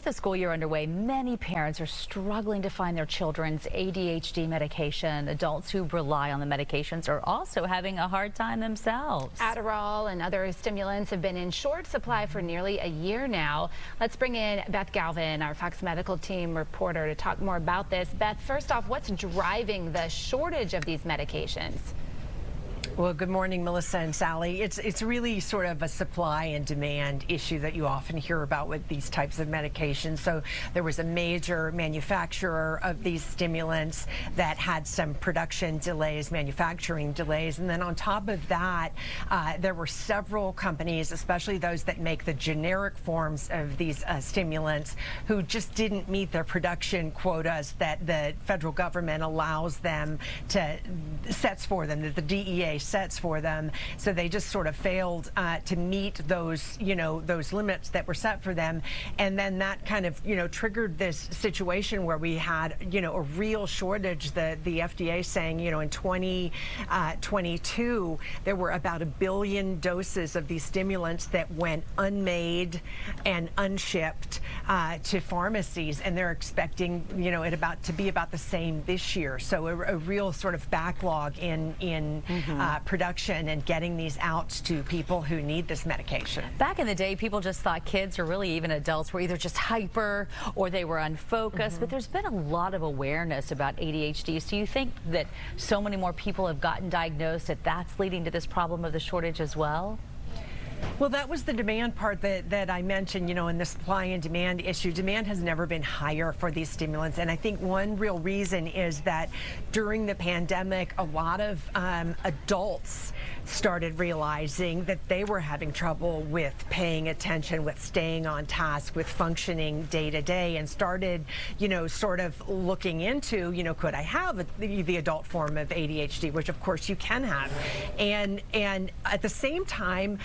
the school year underway, many parents are struggling to find their children's ADHD medication. Adults who rely on the medications are also having a hard time themselves. Adderall and other stimulants have been in short supply for nearly a year now. Let's bring in Beth Galvin, our Fox Medical Team reporter, to talk more about this. Beth, first off, what's driving the shortage of these medications? Well, good morning, Melissa and Sally. It's really sort of a supply and demand issue that you often hear about with these types of medications. So there was a major manufacturer of these stimulants that had some production delays, manufacturing delays. And then on top of that, there were several companies, especially those that make the generic forms of these stimulants, who just didn't meet their production quotas that the federal government allows them to, sets for them, that the DEA sets for them. So they just sort of failed to meet those, those limits that were set for them. And then that kind of, triggered this situation where we had, a real shortage. The FDA saying, in 2022, there were about 1 billion doses of these stimulants that went unmade and unshipped to pharmacies. And they're expecting, it to be about the same this year. So a real sort of backlog in production and getting these out to people who need this medication. Back in the day, people just thought kids, or really even adults, were either just hyper or they were unfocused. But there's been a lot of awareness about ADHD. So you think that so many more people have gotten diagnosed that's leading to this problem of the shortage as well? Well, that was the demand part that I mentioned, in the supply and demand issue. Demand has never been higher for these stimulants. And I think one real reason is that during the pandemic, a lot of adults started realizing that they were having trouble with paying attention, with staying on task, with functioning day to day, and started, sort of looking into, could I have the adult form of ADHD, which of course you can have. And at the same time,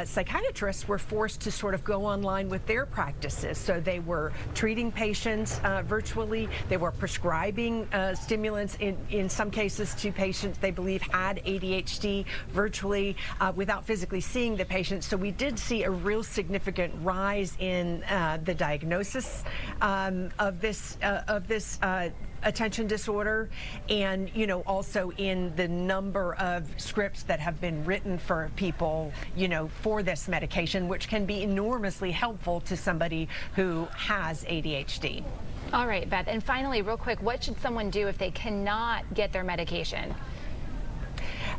psychiatrists were forced to sort of go online with their practices. So they were treating patients virtually. They were prescribing stimulants in some cases to patients they believe had ADHD virtually without physically seeing the patient. So we did see a real significant rise in the diagnosis of this attention disorder, and also in the number of scripts that have been written for people for this medication, which can be enormously helpful to somebody who has ADHD. All right, Beth, and finally, real quick, what should someone do if they cannot get their medication?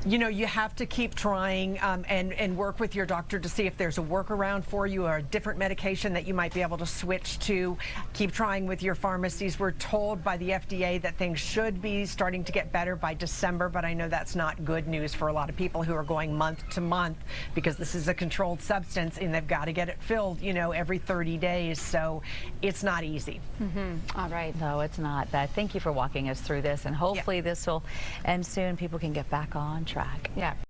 You have to keep trying and work with your doctor to see if there's a workaround for you or a different medication that you might be able to switch to. Keep trying with your pharmacies. We're told by the FDA that things should be starting to get better by December, but I know that's not good news for a lot of people who are going month to month, because this is a controlled substance and they've got to get it filled, every 30 days. So it's not easy. All right. No, it's not, Beth. Thank you for walking us through this, and hopefully this will end soon. People can get back on track. Yeah.